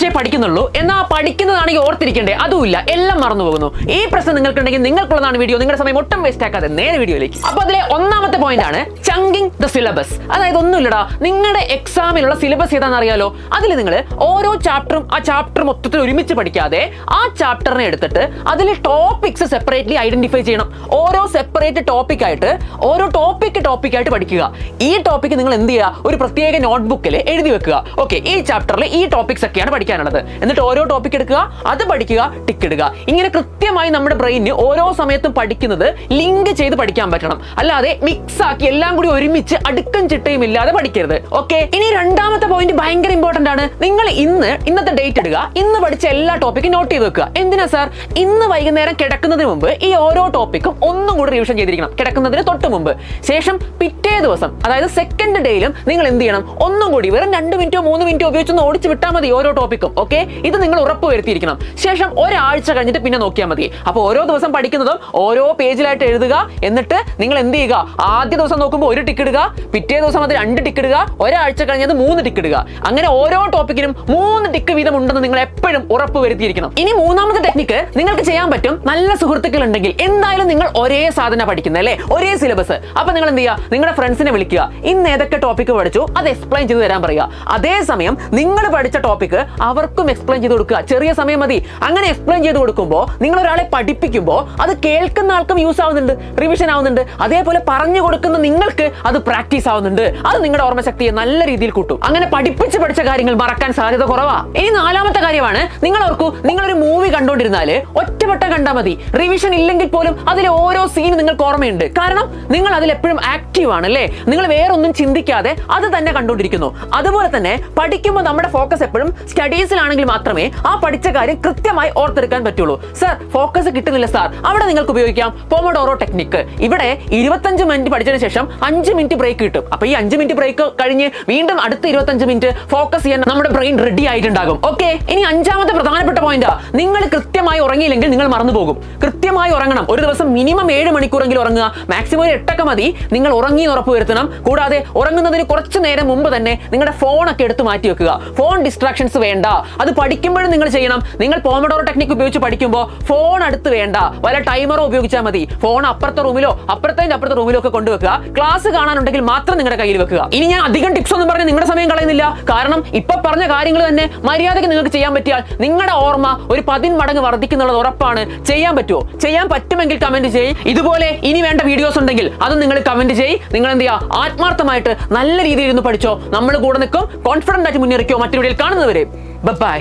കുറച്ചേ പഠിക്കുന്നുള്ളൂ, എന്നാൽ പഠിക്കുന്നതാണെങ്കിൽ ഓർത്തിരിക്കേണ്ടേ അതുമില്ല, എല്ലാം മറന്നു പോകുന്നു. ഈ പ്രശ്നം നിങ്ങൾക്കുണ്ടെങ്കിൽ നിങ്ങൾക്കുള്ളതാണ് വീഡിയോ. നിങ്ങളുടെ സമയം ഒട്ടും വേസ്റ്റ് ആക്കാതെ നേരെ വീഡിയോയിലേക്ക്. അപ്പൊ അതിലെ ഒന്നാമത്തെ പോയിന്റ് ആണ് ചങ്കിങ് ദ സിലബസ്. അതായത് ഒന്നുമില്ലടാ, നിങ്ങളുടെ എക്സാമിനുള്ള സിലബസ് ഏതാണെന്ന് അറിയാലോ. അതിൽ നിങ്ങൾ ഓരോ ചാപ്റ്ററും ആ ചാപ്റ്റർ മൊത്തത്തിൽ ഒരുമിച്ച് പഠിക്കാതെ ആ ചാപ്റ്ററിനെ എടുത്തിട്ട് അതിൽ ടോപ്പിക്സ് സെപ്പറേറ്റ്ലി ഐഡന്റിഫൈ ചെയ്യണം. ഓരോ സെപ്പറേറ്റ് ടോപ്പിക്കായിട്ട് ഓരോ ടോപ്പിക്കായിട്ട് പഠിക്കുക. ഈ ടോപ്പിക്ക് നിങ്ങൾ എന്ത് ചെയ്യുക, ഒരു പ്രത്യേക നോട്ട്ബുക്കിൽ എഴുതി വെക്കുക. ഓക്കെ, ഈ ചാപ്റ്ററിൽ ഈ ടോപ്പിക്സ് ഒക്കെയാണ് പഠിക്കാനുള്ളത്. എന്നിട്ട് ഓരോ ടോപ്പിക് എടുക്കുക, അത് പഠിക്കുക, ടിക്ക് ഇടുക. ഇങ്ങനെ കൃത്യമായി നമ്മുടെ ബ്രെയിനിന് ഓരോ സമയത്തും പഠിക്കുന്നത് ലിങ്ക് ചെയ്ത് പഠിക്കാൻ പറ്റണം. അല്ലാതെ മിക്സ് ആക്കി എല്ലാം കൂടി ഒരുമിച്ച് അടുക്കും ചിട്ടയും ഇല്ലാതെ പഠിക്കരുത്. ഓക്കെ, ഇനി രണ്ടാമത്തെ പോയിന്റ് ഭയങ്കര ഇമ്പോർട്ടന്റ് ആണ്. നിങ്ങൾ ഇന്നത്തെ ഡേറ്റ് ഇടുക, ഇന്ന് പഠിച്ച എല്ലാ ടോപ്പിക്കും നോട്ട് ചെയ്ത് വെക്കുക. എന്തിനാ സാർ? ഇന്ന് വൈകുന്നേരം കിടക്കുന്നതിന് മുമ്പ് ഈ ഓരോ ടോപ്പിക്കും ഒന്നും കൂടി റിവിഷൻ ചെയ്തിരിക്കണം, കിടക്കുന്നതിന് തൊട്ട് മുമ്പ്. ശേഷം പിറ്റേ ദിവസം, അതായത് സെക്കൻഡ് ഡേയിലും നിങ്ങൾ എന്ത് ചെയ്യണം, ഒന്നും കൂടി വെറും 2 മിനിറ്റോ 3 മിനിറ്റോ ഉപയോഗിച്ചൊന്ന് ഓടിച്ച് വിട്ടാൽ മതി ഓരോ ടോപ്പിക്കും. ഓക്കെ, ഇത് നിങ്ങൾ ഉറപ്പ് വരുത്തിയിരിക്കണം. ശേഷം ഒരാഴ്ച കഴിഞ്ഞിട്ട് പിന്നെ നോക്കിയാൽ മതി. അപ്പോൾ ഓരോ ദിവസം പഠിക്കുന്നതും ഓരോ പേജിലായിട്ട് എഴുതുക. എന്നിട്ട് നിങ്ങൾ എന്ത് ചെയ്യുക, ആദ്യ ദിവസം നോക്കുമ്പോൾ 1 ടിക്ക് ഇടുക, പിറ്റേ ദിവസം അത് 2 ടിക്ക് ഇടുക, ഒരാഴ്ച കഴിഞ്ഞത് 3 ടിക്ക് ഇടുക. അങ്ങനെ ഓരോ ടോപ്പിക്കിനും 3 ടിക്ക് വീതം ഉണ്ടെന്ന് നിങ്ങൾ എപ്പോഴും ഉറപ്പ് വരുത്തിയിരിക്കണം. ഇനി മൂന്നാമത്തെ ടെക്നിക്ക് നിങ്ങൾക്ക് ചെയ്യാൻ പറ്റും. നല്ല സുഹൃത്തുക്കൾ ഉണ്ടെങ്കിൽ എന്തായാലും നിങ്ങൾ ഒരേ സാധനം പഠിക്കുന്നത് അല്ലേ, ഒരേ സിലബസ്. അപ്പൊ നിങ്ങൾ എന്ത് ചെയ്യുക, നിങ്ങളുടെ ഫ്രണ്ട്സിനെ വിളിക്കുക, ഇന്ന് ഏതൊക്കെ ടോപ്പിക്ക് പഠിച്ചു അത് എക്സ്പ്ലെയിൻ ചെയ്ത് തരാൻ പറയുക. അതേസമയം നിങ്ങൾ പഠിച്ച ടോപ്പിക്ക് അവർക്കും എക്സ്പ്ലെയിൻ ചെയ്ത് കൊടുക്കുക. ചെറിയ സമയം മതി. അങ്ങനെ എക്സ്പ്ലെയിൻ ചെയ്ത് കൊടുക്കുമ്പോൾ നിങ്ങൾ ഒരാളെ പഠിപ്പിക്കുമ്പോൾ അത് കേൾക്കുന്ന ആൾക്കും യൂസ് ആവുന്നുണ്ട്, റിവിഷൻ ആവുന്നുണ്ട്. അതേപോലെ പറഞ്ഞു കൊടുക്കുന്ന നിങ്ങൾക്ക് അത് പ്രാക്ടീസ് ആവുന്നുണ്ട്. അത് നിങ്ങളുടെ ഓർമ്മശക്തിയെ നല്ല രീതിയിൽ കൂട്ടും. അങ്ങനെ പഠിച്ച കാര്യങ്ങൾ മറക്കാൻ സാധ്യത കുറവാ. ഇനി നാലാമത്തെ കാര്യമാണ്, നിങ്ങൾ ഓർക്കൂ, നിങ്ങളൊരു മൂവി കണ്ടോണ്ടിരുന്നാല് ഒറ്റവട്ടം കണ്ടാൽ മതി. റിവിഷൻ ഇല്ലെങ്കിൽ പോലും അതിലെ ഓരോ സീൻ നിങ്ങൾക്ക് ഓർമ്മയുണ്ട്. കാരണം നിങ്ങൾ അതിൽ എപ്പോഴും ആക്റ്റീവ് ആണ് അല്ലേ, നിങ്ങൾ വേറൊന്നും ചിന്തിക്കാതെ അത് തന്നെ കണ്ടോണ്ടിരിക്കുന്നു. അതുപോലെ തന്നെ പഠിക്കുമ്പോൾ നമ്മുടെ ഫോക്കസ് എപ്പോഴും സ്റ്റഡീസിലാണെങ്കിൽ മാത്രമേ ആ പഠിച്ച കാര്യം കൃത്യമായി ഓർത്തെടുക്കാൻ പറ്റുള്ളൂ. സർ ഫോക്കസ് കിട്ടുന്നില്ല സാർ, അവിടെ നിങ്ങൾക്ക് ഉപയോഗിക്കാം പോമോഡോറോ ടെക്നിക്ക്. ഇവിടെ 25 മിനിറ്റ് പഠിച്ചതിന് ശേഷം 5 മിനിറ്റ് ബ്രേക്ക് കിട്ടും. അപ്പൊ ഈ 5 മിനിറ്റ് ബ്രേക്ക് കഴിഞ്ഞ് വീണ്ടും അടുത്ത 25 മിനിറ്റ് ഫോക്കസ് ചെയ്യാൻ നമ്മുടെ ബ്രെയിൻ റെഡി ആയിട്ടുണ്ടാകും. ഓക്കെ, ഇനി അഞ്ചാമത്തെ പ്രധാനപ്പെട്ട പോയിന്റ്, നിങ്ങൾ കൃത്യമായി ഉറങ്ങിയില്ലെങ്കിൽ നിങ്ങൾ മറന്നു പോകും. കൃത്യമായി ഉറങ്ങണം. ഒരു ദിവസം മിനിമം 7 മണിക്കൂറെങ്കിലും ഉറങ്ങുക. മാക്സിമം 8 മതി. നിങ്ങൾ ഉറങ്ങി ഉറപ്പ് വരുത്തണം. കൂടാതെ ഉറങ്ങുന്നതിന് കുറച്ച് നേരം മുമ്പ് തന്നെ നിങ്ങളുടെ ഫോണൊക്കെ എടുത്ത് മാറ്റി വെക്കുക. ഫോൺ ഡിസ്ട്രാക്ഷൻസ് വേണ്ട. അത് പഠിക്കുമ്പോഴും നിങ്ങൾ ചെയ്യണം. നിങ്ങൾ പോമോഡോറോ ടെക്നിക്ക് ഉപയോഗിച്ച് പഠിക്കുമ്പോൾ ഫോൺ അടുത്ത് വേണ്ട, വല്ല ടൈമറോ ഉപയോഗിച്ചാൽ മതി. ഫോൺ അപ്പുറത്തെ റൂമിലോ അപ്പുറത്തെ റൂമിലോ ഒക്കെ കൊണ്ടുവെക്കുക. ക്ലാസ് കാണാനുണ്ടെങ്കിൽ മാത്രം നിങ്ങളുടെ കയ്യിൽ വെക്കുക. ഇനി ഞാൻ അധികം ടിപ്സ് ഒന്നും പറഞ്ഞ് നിങ്ങളുടെ സമയം കളയുന്നില്ല. കാരണം ഇപ്പൊ പറഞ്ഞ കാര്യങ്ങൾ തന്നെ മര്യാദയ്ക്ക് നിങ്ങൾക്ക് ചെയ്യാൻ പറ്റിയാൽ നിങ്ങളുടെ ഓർമ്മ ഒരു 10 മടങ്ങ് വർദ്ധിക്കുന്നുള്ളത് ഉറപ്പാണ്. ചെയ്യാൻ പറ്റുമോ? ചെയ്യാൻ പറ്റുമെങ്കിൽ കമന്റ് ചെയ്യ്. ഇതുപോലെ ഇനി വേണ്ട വീഡിയോസ് ഉണ്ടെങ്കിൽ അതും നിങ്ങൾ കമന്റ് ചെയ്യ്. നിങ്ങൾ എന്ത് ചെയ്യുക, ആത്മാർത്ഥമായിട്ട് നല്ല രീതിയിൽ ഇരുന്ന് പഠിച്ചോ. നമ്മൾ കൂടെ നിൽക്കും. കോൺഫിഡന്റ് ആയിട്ട് മുന്നേറിക്കോ. മറ്റൊരു വീഡിയോയിൽ കാണുന്നവരെ ബൈ.